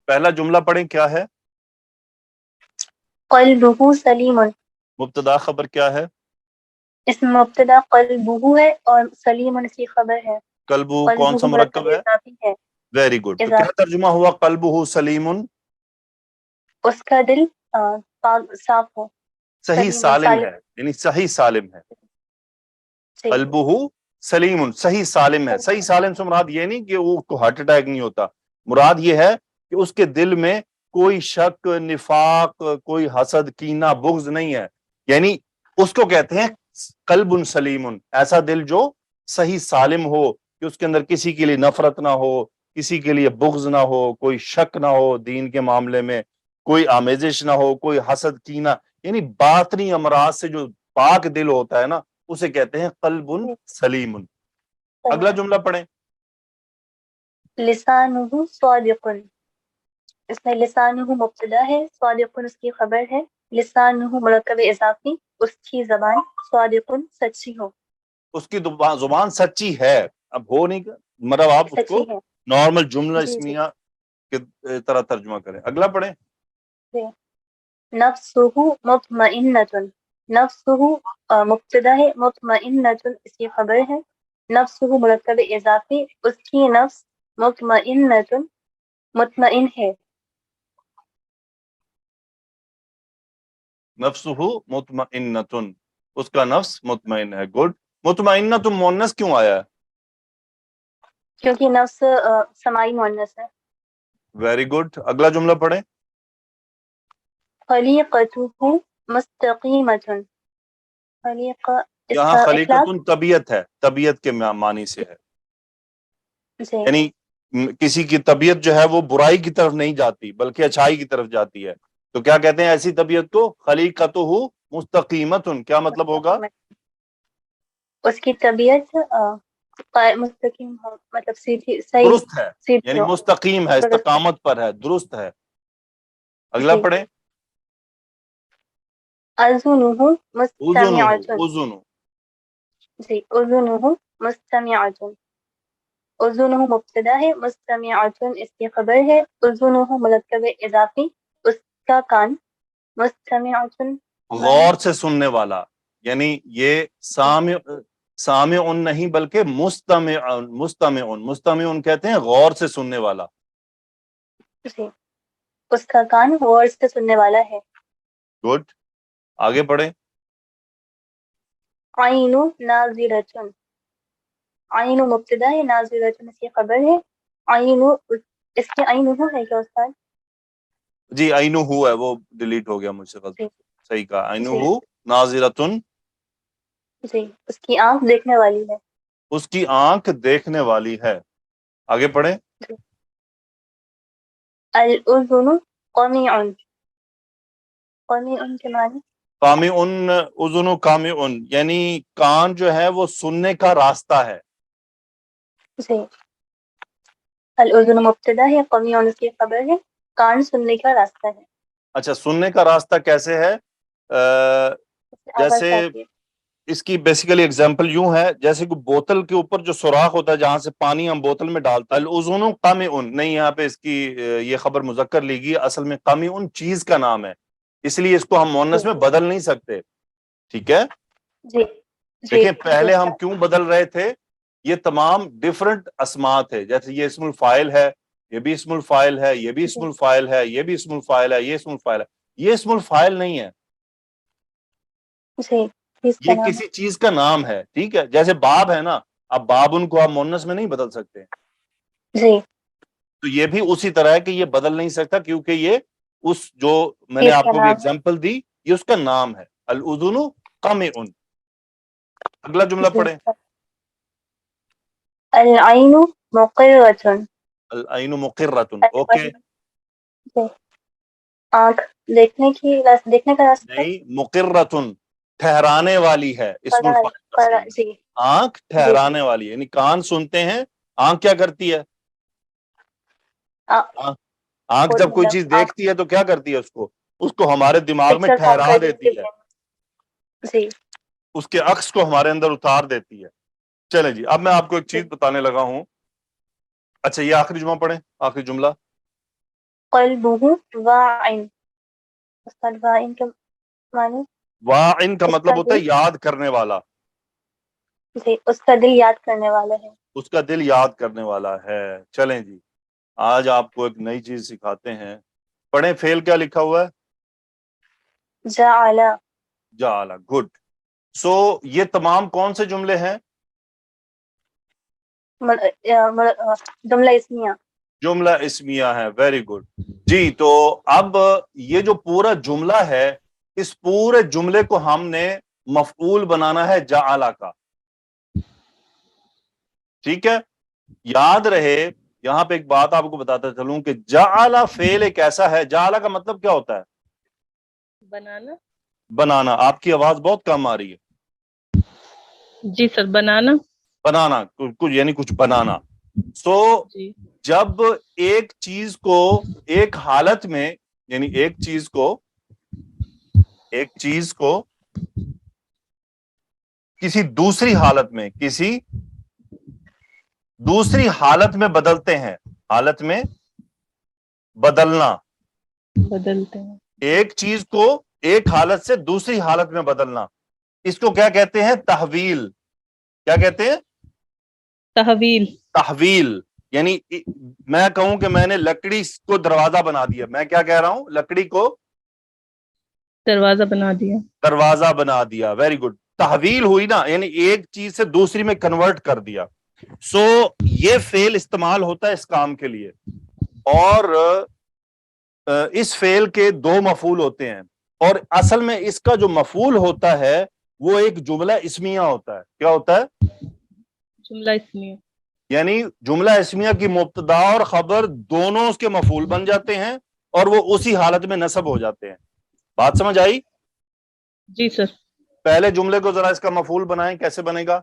پہلا جملہ پڑھیں کیا ہے؟ قلبہ سلیم. مبتدا خبر کیا ہے؟ اس میں مبتدا قلبہ ہے اور سلیم اس کی خبر ہے. قلبہ کون سا قلبہ مرکب ہے؟ اضافی ہے. Very good. تو کیا اضافی. ترجمہ ہوا قلبہ سلیم؟ اس کا دل صاف ہو. صحیح سالم ہے، یعنی صحیح سالم ہے. قلبہ سلیم، صحیح سالم ہے. صحیح سالم سے مراد یہ نہیں کہ وہ کو ہارٹ اٹیک نہیں ہوتا، مراد یہ ہے کہ اس کے دل میں کوئی شک، نفاق، کوئی حسد، کینہ، بغض نہیں ہے. یعنی اس کو کہتے ہیں قلب سلیم، ایسا دل جو صحیح سالم ہو، کہ اس کے اندر کسی کے لیے نفرت نہ ہو، کسی کے لیے بغض نہ ہو، کوئی شک نہ ہو دین کے معاملے میں، کوئی آمیزش نہ ہو، کوئی حسد، کینہ، یعنی باطنی امراض سے جو پاک دل ہوتا ہے نا، اسے کہتے ہیں قلب سلیم. اگلا جملہ پڑھیں. لسانہ صادق. اس میں لسانہ مبتدا ہے، صادق اس کی خبر ہے. لسانہ مرکب اضافی، اس کی زبان، صادق سچی ہو. اس کی زبان سچی ہے. اب ہو نہیں، مطلب آپ اس کو نارمل جملہ اسمیہ کی طرح ترجمہ کریں. اگلا پڑھیں. نفسہ مطمئنۃ. نفسہ مبتدا ہے، مطمئنۃ اس کی خبر ہے. نفسہ مرکب اضافی، اس کی نفس، مطمئنۃ مطمئن ہے. نفسہ مطمئنۃ، اس کا نفس مطمئن ہے. گڈ. مطمئنۃ مؤنث کیوں آیا ہے؟ کیونکہ نفس سمائی مؤنث ہے. Very good. اگلا جملہ پڑھیں. خلیقتہ مستقیمۃ. یہاں خلیقۃ طبیعت ہے، طبیعت کے معنی سے ہے. یعنی کسی کی طبیعت جو ہے وہ برائی کی طرف نہیں جاتی بلکہ اچھائی کی طرف جاتی ہے. تو کیا کہتے ہیں ایسی طبیعت کو؟ خلیقتہ مستقیمۃ. کیا مطلب ہوگا؟ اس کی طبیعت مستقیم ہو، مطلب سیدھی، صحیح، درست ہے، یعنی مستقیم ہے، استقامت پر ہے، درست ہے. اگلا پڑھیں. اذنہ مستمعۃ. اذن. جی، اذنہ مستمعۃ. اذنہ مبتدا ہے، مستمعۃ اس کی خبر ہے. اذنہ مرکب اضافی، اس کا کان، مستمعۃ غور سے سننے والا. یعنی یہ سامع نہیں بلکہ مستمع کہتے ہیں غور سے سننے والا. جی، اس کا کان غور سے سننے والا ہے. گڈ. آگے پڑھیں. عین ناظرۃ. عین مبتدا ہے، ناظرۃ اس کی خبر ہے. عین، اس کے عین ہے کیا استاد؟ جی عینہ ہے، وہ ڈیلیٹ ہو گیا مجھ سے غلطی. صحیح کہا. عینہ ناظرۃ. جی، اس کی آنکھ دیکھنے والی ہے. اس کی آنکھ دیکھنے والی ہے. آگے پڑھیں. الاذن قمیع. قمیع کے معنی قامع. اذن قامع، یعنی کان جو ہے وہ سننے کا راستہ ہے. جی، الاذن مبتدا ہے، قمیع اس کی خبر ہے. کان سننے کا راستہ ہے. اچھا، سننے کا راستہ کیسے ہے؟ جیسے اس کی بیسیکلی اگزامپل یوں ہے، جیسے کہ بوتل کے اوپر جو سوراخ ہوتا ہے جہاں سے پانی ہم بوتل میں ڈالتا ہے. الاذن قامع نہیں، یہاں پہ اس کی یہ خبر مذکر لی گئی، اصل میں قامع چیز کا نام ہے، اس لیے اس کو ہم مؤنث میں بدل نہیں سکتے. ٹھیک ہے. جی، دیکھیں پہلے ہم کیوں بدل رہے تھے، یہ تمام ڈیفرنٹ اسماء تھے. جیسے یہ اسم الفاعل ہے، یہ بھی اسم الفاعل ہے، یہ بھی اسم الفاعل ہے، یہ بھی اسم الفاعل ہے، یہ اسم الفاعل ہے. یہ اسم الفاعل نہیں ہے، یہ کسی چیز کا نام ہے. ٹھیک ہے. جیسے باب ہے نا، اب بابن کو آپ مؤنث میں نہیں بدل سکتے. جی، تو یہ بھی اسی طرح ہے کہ یہ بدل نہیں سکتا، کیونکہ یہ اس جو میں نے آپ کو بھی ایگزامپل دی، یہ اس کا نام ہے. الاذن قامع. اگلا جملہ پڑھیں. العین مقرۃ. العین مقرۃ. اوکے. آنکھ دیکھنے کا راستہ نہیں، مقرۃ ٹھہرانے والی ہے. اسم الفاعل جی، آنکھ ٹھہرانے والی، یعنی کان سنتے ہیں، آنکھ کیا کرتی ہے؟ آنکھ جب کوئی چیز دیکھتی ہے تو کیا کرتی ہے؟ اس کو ہمارے دماغ میں ٹھہرا دیتی ہے، جی، اس کے عکس کو ہمارے اندر اتار دیتی ہے. چلیں جی، اب میں آپ کو ایک چیز بتانے لگا ہوں. اچھا، یہ آخری جملہ پڑھیں، آخری جملہ. قلبہ واعن، استاد واعن کے معنی واعن کا اس مطلب کا ہوتا ہے دل، یاد کرنے والا، جی اس کا دل یاد کرنے والا ہے. اس کا دل یاد کرنے والا ہے. چلیں جی، آج آپ کو ایک نئی چیز سکھاتے ہیں. پڑھیں فعل کیا لکھا ہوا ہے؟ جعل. جعل. گڈ. سو یہ تمام کون سے جملے ہیں؟ جملہ اسمیہ. جملہ اسمیہ ہے. ویری گڈ جی. تو اب یہ جو پورا جملہ ہے، اس پورے جملے کو ہم نے مفعول بنانا ہے جعل کا. ٹھیک ہے، یاد رہے. یہاں پہ ایک بات آپ کو بتاتا چلوں کہ جعل فعل ایک ایسا ہے، جعل کا مطلب کیا ہوتا ہے؟ بنانا. بنانا. آپ کی آواز بہت کم آ رہی ہے. جی سر، بنانا. بنانا کچھ یعنی کچھ بنانا. سو جی جب ایک چیز کو ایک حالت میں، یعنی ایک چیز کو کسی دوسری حالت میں، کسی دوسری حالت میں بدلتے ہیں. حالت میں بدلنا. بدلتے ہیں. ایک چیز کو ایک حالت سے دوسری حالت میں بدلنا، اس کو کیا کہتے ہیں؟ تحویل. کیا کہتے ہیں؟ تحویل. تحویل. یعنی میں کہوں کہ میں نے لکڑی کو دروازہ بنا دیا، میں کیا کہہ رہا ہوں؟ لکڑی کو دروازہ بنا دیا. دروازہ بنا دیا. Very good. تحویل ہوئی نا، یعنی ایک چیز سے دوسری میں کنورٹ کر دیا. سو یہ فعل استعمال ہوتا ہے اس کام کے لیے. اور اس فعل کے دو مفعول ہوتے ہیں، اور اصل میں اس کا جو مفعول ہوتا ہے وہ ایک جملہ اسمیہ ہوتا ہے. کیا ہوتا ہے؟ جملہ اسمیہ. یعنی جملہ اسمیہ کی مبتدا اور خبر دونوں اس کے مفعول بن جاتے ہیں اور وہ اسی حالت میں نصب ہو جاتے ہیں. بات سمجھ آئی؟ جی سر. پہلے جملے کو ذرا اس کا مفعول بنائیں، کیسے بنے گا؟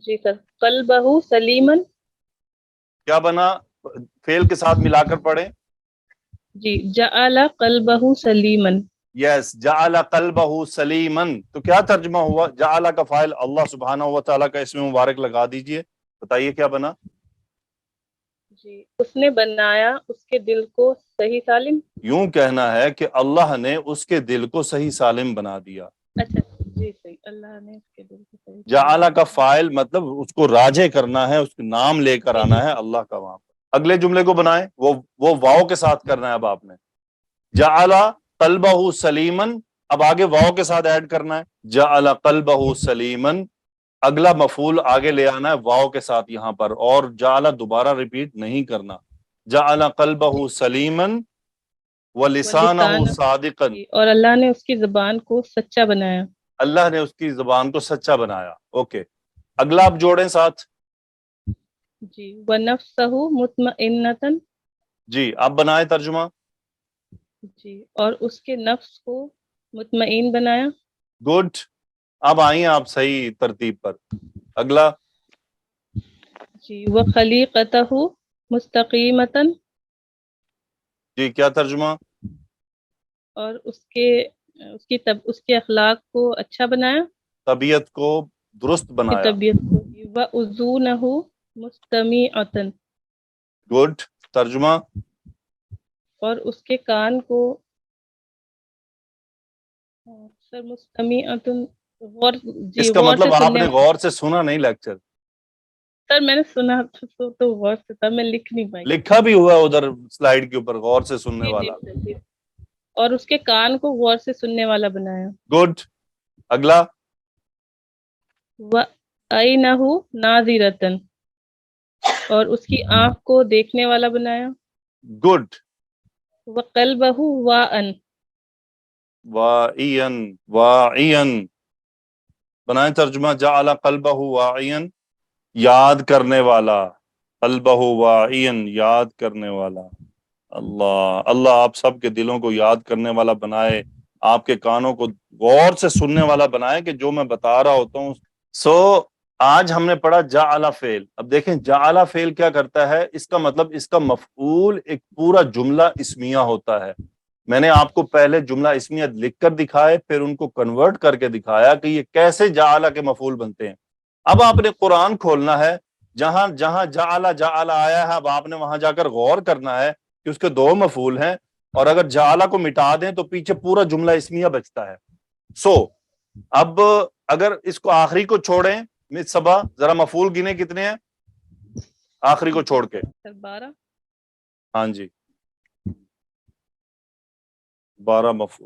جی سر. قلبہ سلیمن. کیا بنا؟ فعل کے ساتھ ملا کر پڑھیں. جی، جعل قلبہ سلیمن. یس، جعل قلبہ سلیمن. تو کیا ترجمہ ہوا؟ جعل کا فاعل اللہ سبحانہ و تعالیٰ کا اسم مبارک لگا دیجئے. بتائیے کیا بنا؟ جی، اس نے بنایا اس کے دل کو صحیح سالم. یوں کہنا ہے کہ اللہ نے اس کے دل کو صحیح سالم بنا دیا. اچھا جی، صحیح. اللہ نے اس کے دل کو صحیح جعل سالم کا بنایا. فاعل مطلب اس کو راجع کرنا ہے، اس کے نام لے کر جی آنا جی ہے اللہ کا وہاں پر. اگلے جملے کو بنائیں، وہ واو کے ساتھ کرنا ہے. اب آپ نے جعل قلبہ سلیمن، اب آگے واو کے ساتھ ایڈ کرنا ہے. جعل قلبہ سلیمن، اگلا مفعول آگے لے آنا ہے واو کے ساتھ یہاں پر، اور جعل دوبارہ ریپیٹ نہیں کرنا. جعل قلبہ سلیمن ولسانہ ولسانہ. صادقا. جی، اور اللہ نے اس کی زبان کو سچا بنایا. اللہ نے اس کی زبان کو سچا بنایا. اوکے، اگلا آپ جوڑیں ساتھ. جی، ونفسہ مطمئنۃ. جی آپ بنائیں ترجمہ. جی، اور اس کے نفس کو مطمئن بنایا. گڈ. اب آئیے آپ صحیح ترتیب پر. اگلا. جی، وخلیقتہ مستقیمۃ. جی کیا ترجمہ؟ اور اس کے اخلاق کو اچھا بنایا. طبیعت کو درست اس کی بنایا. طبیعت کو. وَأُذُونَهُ مُسْتَمِعَةً. گڈ. ترجمہ؟ اور اس کے کان کو سر مستمعۃ غور. جی، اس کا غور سے مطلب آپ سننے نے والا. غور سے سنا نہیں لیکچر. سر میں نے سنا تو غور سے تھا، میں لکھ نہیں پائی. لکھا بھی ہوا ہے ادھر سلائیڈ کے اوپر، غور سے سننے جی جی والا. سر، جی. اور اس کے کان کو غور سے سننے والا بنایا. گڈ. اگلا. وَعَيْنَهُ نَاظِرَةً. اور اس کی آنکھ کو دیکھنے والا بنایا. گڈ. وَقَلْبَهُ وَاعًا. واعین. واعین بنائیں ترجمہ. جعل قلبہ واعین، یاد کرنے والا. قلبہ واعین، یاد کرنے والا. اللہ اللہ آپ سب کے دلوں کو یاد کرنے والا بنائے، آپ کے کانوں کو غور سے سننے والا بنائے کہ جو میں بتا رہا ہوتا ہوں. سو آج ہم نے پڑھا جعل فعل. اب دیکھیں جعل فعل کیا کرتا ہے. اس کا مطلب اس کا مفعول ایک پورا جملہ اسمیہ ہوتا ہے. میں نے آپ کو پہلے جملہ اسمیہ لکھ کر دکھائے، پھر ان کو کنورٹ کر کے دکھایا کہ یہ کیسے جعل کے مفعول بنتے ہیں. اب آپ نے قرآن کھولنا ہے، جہاں جہاں جعل جعل آیا ہے اب آپ نے وہاں جا کر غور کرنا ہے کہ اس کے دو مفعول ہیں اور اگر جعلہ کو مٹا دیں تو پیچھے پورا جملہ اسمیہ بچتا ہے. سو اب اگر اس کو آخری کو چھوڑیں مس صبا ذرا مفعول گنے کتنے ہیں آخری کو چھوڑ کے؟ 12. ہاں جی 12 مفعول.